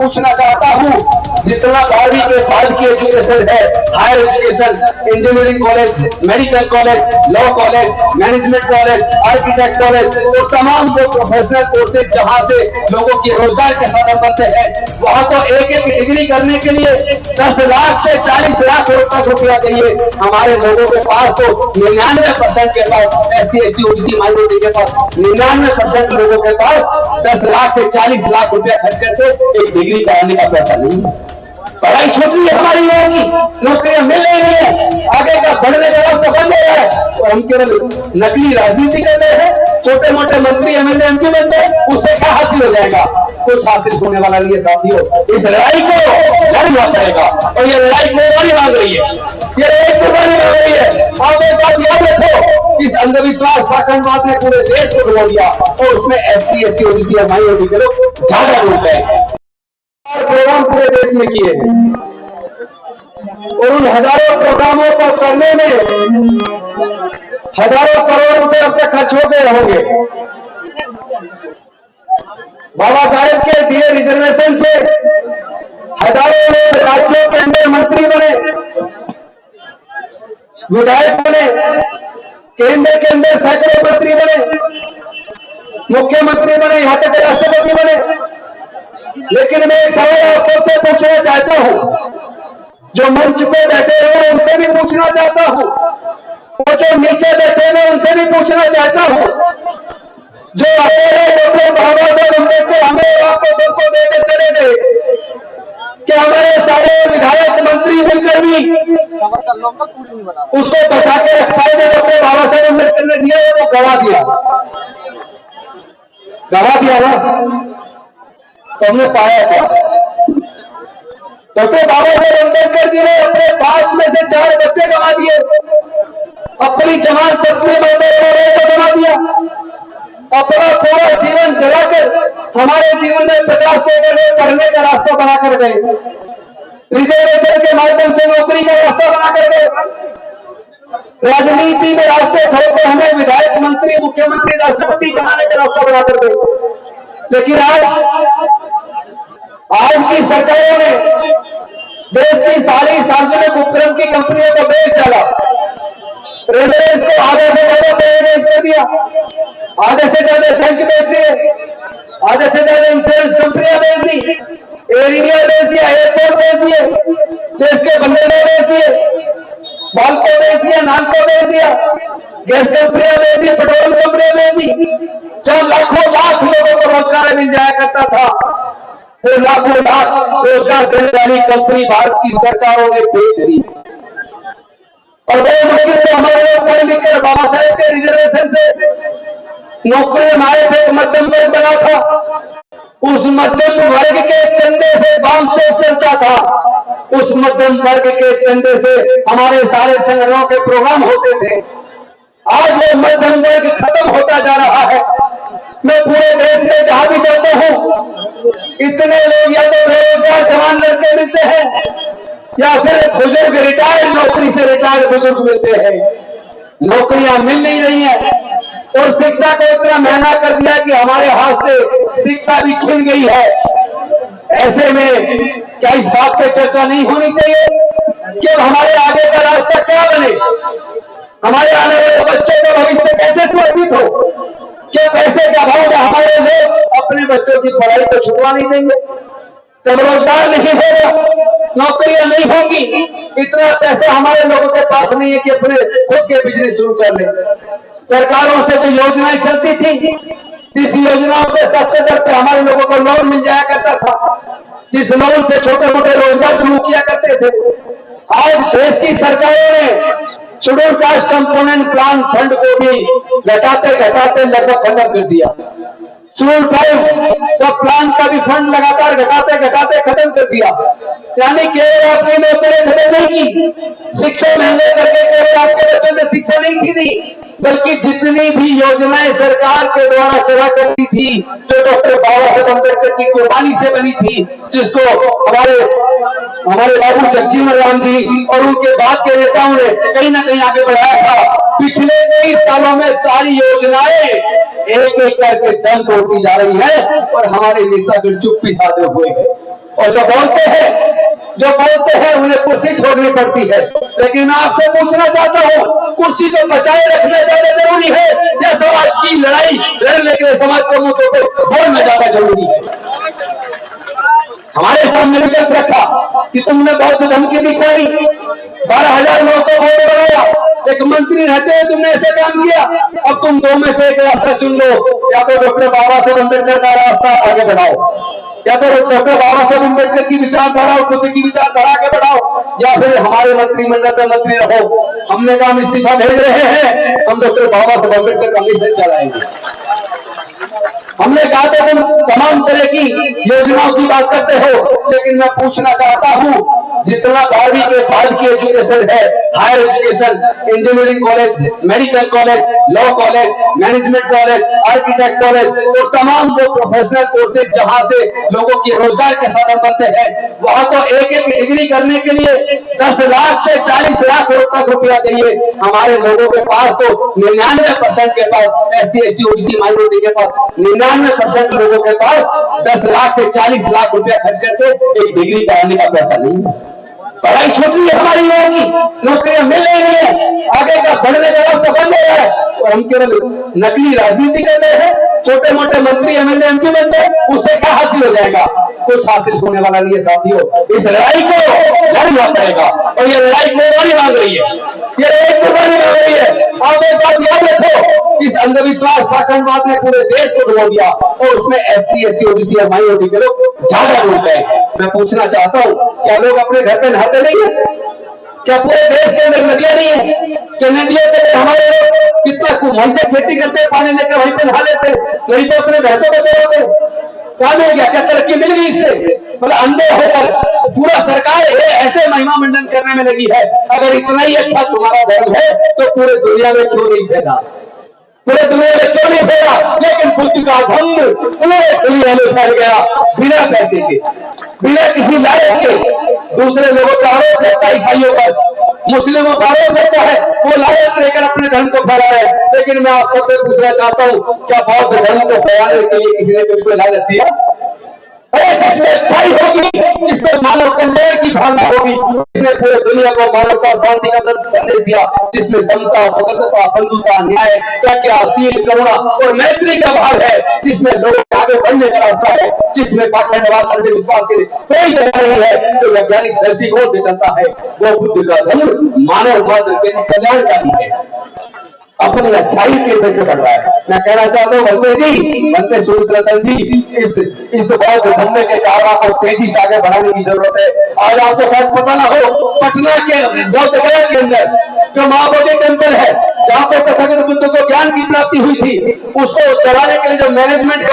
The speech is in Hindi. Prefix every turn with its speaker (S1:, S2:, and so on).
S1: पूछना चाहता हूँ, जितना बारहवीं के बाद की एजुकेशन है, higher education, engineering college, medical college, law college, management college, architect college, तो तमाम जो प्रोफेशनल कोर्सेज जहाँ से लोगों के रोजगार के साधन बनते हैं, वहाँ तो एक एक डिग्री करने के लिए 10 लाख से 40 लाख रुपया चाहिए। हमारे लोगों के पास तो 99% के पास, SC ST OBC माइनॉरिटी के पास 99% लोगों के पास 10 लाख से 40 लाख रुपया खर्च करके एक डिग्री कराने का पैसा नहीं है। पढ़ाई छोटी हमारी होगी, नौकरियां मिल नहीं है, आगे का बढ़ने का रास्ता बंद हो रहा है और हम केवल नकली राजनीति करते हैं। छोटे मोटे मंत्री MLA MP बनते हैं, उससे क्या हासिल हो जाएगा? कुछ हासिल होने वाला नहीं है साथियों। इस लड़ाई को लड़ना पड़ेगा और ये लड़ाई कुर्बानी मांग रही है, ये एक कुर्बानी मांग रही है। आप एक बात याद रखो, इस अंधविश्वास पाखंडवाद ने पूरे देश को डुबो दिया और उसमें SC ST OBC और माइनॉरिटी के लोग ज्यादा डूब गए। प्रोग्राम पूरे देश में किए और उन हजारों प्रोग्रामों को करने में हजारों करोड़ रुपए अब तक खर्च होते रहेंगे। बाबा साहेब के दिए रिजर्वेशन से हजारों लोग राज्यों के अंदर मंत्री बने, विधायक बने, केंद्र के अंदर सैकड़ों मंत्री बने, मुख्यमंत्री बने, यहाँ तक राष्ट्रपति बने। लेकिन मैं एक सवाल आपसे पूछना चाहता हूं, जो मंच पे बैठे हैं उनसे भी पूछना चाहता हूं और जो नीचे बैठे हैं उनसे भी पूछना चाहता हूं, जो अकेले डॉक्टर बाबा साहब अम्बेडकर हमें आपको सबको देकर चले गए कि हमारे सारे विधायक मंत्री मिलकर भी उसको बचा के रखा है जो डॉक्टर बाबा साहब अम्बेडकर ने दिया है वो गवा दिया ना, तो हमने पाया था। डॉक्टर बाबा साहेब अम्बेडकर जी ने अपने 5 में से 4 बच्चे गंवा दिए, अपनी जवान पत्नी को गंवा दिया, अपना पूरा जीवन जलाकर हमारे जीवन में 50 करने का रास्ता बनाकर गए, रिजर्वेशन के माध्यम से नौकरी का रास्ता बनाकर गए, राजनीति में रास्ते खोलकर हमें विधायक, मंत्री, मुख्यमंत्री, राष्ट्रपति बनाने का रास्ता बनाकर गए। लेकिन आज की सरकारों ने देश की सारी सार्वजनिक उपक्रम की कंपनियों को बेच डाला, रेलवे को आधे से ज्यादा बेच कर दिया, आधे से ज्यादा बैंक बेच दिए, आधे से ज्यादा इंश्योरेंस कंपनियां बेच दी, एयर इंडिया बेच दिया, एयरपोर्ट बेच दिए, देश के बंदरगाह बेच दिए, बाल्को बेच दिया, नालको बेच दिया, गैस कंपनियां बेच दी, पेट्रोल कंपनियां बेच दी। जब लाखों लाख लोगों को रोजगार मिल जाया करता था, तो लाखों लाख रोजगार देने वाली कंपनी भारत की सरकारों ने बेच दी और बड़े मुश्किल से हमारे लोग पढ़ लिख कर बाबा साहेब के रिजर्वेशन से नौकरी हमारे थे, मध्यम वर्ग बना था। उस मध्यम वर्ग के चंदे से काम से चलता था, उस मध्यम वर्ग के चंदे से हमारे सारे संगठनों के प्रोग्राम होते थे। आज वो मध्यम वर्ग खत्म होता जा रहा है। मैं पूरे देश में जहां भी जाता हूं, इतने लोग या तो बेरोजगार जवान लड़के मिलते हैं या फिर बुजुर्ग रिटायर्ड नौकरी से रिटायर्ड बुजुर्ग मिलते हैं। नौकरियां मिल नहीं रही है और शिक्षा को इतना महंगा कर दिया कि हमारे हाथ से शिक्षा भी छीन गई है। ऐसे में क्या इस बात पर चर्चा नहीं होनी चाहिए कि हमारे आगे का रास्ता क्या बने, हमारे आने वाले बच्चों का भविष्य कैसे सुरक्षित हो, क्या पैसे का भाव में हमारे लोग अपने बच्चों की पढ़ाई को छुड़वा नहीं देंगे, जब रोजगार नहीं होगा, नौकरियां नहीं होगी, इतना पैसा हमारे लोगों के पास नहीं है कि अपने खुद के बिजनेस शुरू कर ले। सरकारों से जो योजनाएं चलती थी, जिस योजनाओं से सस्ते दर पे हमारे लोगों को लोन मिल जाया करता था, जिस लोन से छोटे मोटे रोजगार शुरू किया करते थे, आज देश की सरकारों ने schedule caste component plan fund को भी घटाते घटाते लगभग खत्म कर दिया। शेड्यूल 5 सब प्लान का भी फंड लगातार घटाते घटाते खत्म कर दिया। यानी केवल आपकी नौकरी खत्म नहीं की, शिक्षा महंगे करके केवल आपके बच्चों ने शिक्षा नहीं छीनी, बल्कि जितनी भी योजनाएं सरकार के द्वारा चला करती थी, जो डॉक्टर बाबा साहेब अम्बेडकर की कुर्बानी से बनी थी, जिसको हमारे बाबू जगजीवन राम जी और उनके बाद के नेताओं ने कहीं ना कहीं आगे बढ़ाया था, पिछले 23 सालों में सारी योजनाएं एक एक करके दम तोड़ती जा रही है और हमारे नेता फिर चुप्पी साधे हुए हैं। और जो बोलते हैं उन्हें कुर्सी छोड़नी पड़ती है। लेकिन मैं आपसे पूछना चाहता हूँ, कुर्सी को बचाए रखना ज्यादा जरूरी है या समाज की लड़ाई लड़ने के लिए समाज को मुद्दों को छोड़ना ज्यादा जरूरी है? हमारे सामने विकल्प रखा कि तुमने बहुत धमकी दिखाई, 12,000 लोगों को वोट बनाया, एक मंत्री रहते हुए तुमने ऐसा काम किया। अब तुम दो में से एक रास्ता चुन लो, या तो डॉक्टर बाबा साहेब अम्बेडकर का रास्ता आगे बढ़ाओ, या तो डॉक्टर बाबा साहेब अम्बेडकर की विचारधारा और खुद की विचारधारा आगे बढ़ाओ, या फिर हमारे मंत्रिमंडल में मंत्री रहो। हमने काम इस्तीफा भेज रहे हैं, हम डॉक्टर बाबा साहेब अम्बेडकर का मिशन चलाएंगे। हमने कहा था तुम तमाम तरह की योजनाओं की बात करते हो, लेकिन मैं पूछना चाहता हूं, जितना गाड़ी के बाद की एजुकेशन है, higher education, engineering college, medical college, law college, management college, architect college, तो तमाम जो प्रोफेशनल कोर्सेज जहां से लोगों की रोजगार के साधन बनते हैं, वहां तो एक एक डिग्री करने के लिए 10 लाख से 40 लाख तक रुपया चाहिए। हमारे लोगों के पास तो 99% के पास, SC ST OBC माइनॉरिटी के पास 99% लोगों के पास 10 लाख से 40 लाख रुपया खर्च करके एक डिग्री कराने का पैसा नहीं है। पढ़ाई छोटी हमारी होगी, नौकरियां मिल नहीं है, आगे का बढ़ने का रास्ता बंद हो रहा है, और हम केवल नकली राजनीति करते हैं। छोटे मोटे मंत्री MLA MP बनते हैं, उससे क्या हासिल हो जाएगा? कुछ हासिल होने वाला नहीं है साथियों। इस लड़ाई को लड़ना पड़ेगा, और ये लड़ाई कुर्बानी मांग रही है, ये एक कुर्बानी मांग रही है। आप एक बात याद रखो, इस अंधविश्वास पाखंडवाद ने पूरे देश को डुबो दिया, और उसमें SC ST OBC और माइनॉरिटी के लोग ज्यादा डूब गए। मैं पूछना चाहता हूँ, क्या लोग अपने घर पे नहाते नहीं है? क्या पूरे देश के अंदर नदियां नहीं है? क्या नदियों के हमारे लोग कितना वहीं से खेती करते, पानी लेकर वहीं से नहा लेते, वहीं तो अपने घर को बचे होते? क्या मिल गया? क्या तरक्की मिल गई इससे? मतलब अंधे होकर पूरा सरकार ऐसे महिमा मंडन करने में लगी है। अगर इतना ही अच्छा तुम्हारा धर्म है तो पूरे दुनिया में क्यों नहीं फैला? पूरे दुनिया में क्यों नहीं फैला? लेकिन बुद्ध का धर्म पूरे दुनिया में फैल गया, बिना पैसे के, बिना किसी लायक के। दूसरे लोगों का आरोप करता है, ईसाइयों पर, मुस्लिमों का आरोप करता है, वो लायक लेकर अपने धर्म को फैला है। लेकिन मैं आप सबसे पूछना चाहता हूँ, क्या बौद्ध धर्म को फैलाने के लिए किसी ने कोई लालच दिया? जिसमें अच्छाई होगी, जिसमें मानव कल्याण की भावना होगी, जिसने पूरे दुनिया को मानवता और शांति का संदेश दिया, जिसमें समता, स्वतंत्रता, बंधुता, न्याय, त्याग, करुणा और मैत्री का भाव है, जिसमें लोगों के आगे बढ़ने का रास्ता है, जिसमें पाखंडवाद अंधविश्वास के कोई जगह नहीं है, जो वैज्ञानिक दृष्टिकोण से चलता है, वो बुद्ध का धर्म मानव मात्र के कल्याणकारी है, अपनी अच्छाई के से बढ़ रहा है। मैं कहना चाहता हूँ बनते सूर्यरतन जी, इस बौद्ध धर्म के कारवा को तेजी से आगे बढ़ाने की जरूरत है। आज आपको शायद पता ना हो, पटना के बौद्ध गया के अंदर जो महाबोधि टेम्पल है, जहाँ पे तथागत बुद्ध को ज्ञान की प्राप्ति हुई थी, उसको चलाने के लिए जो मैनेजमेंट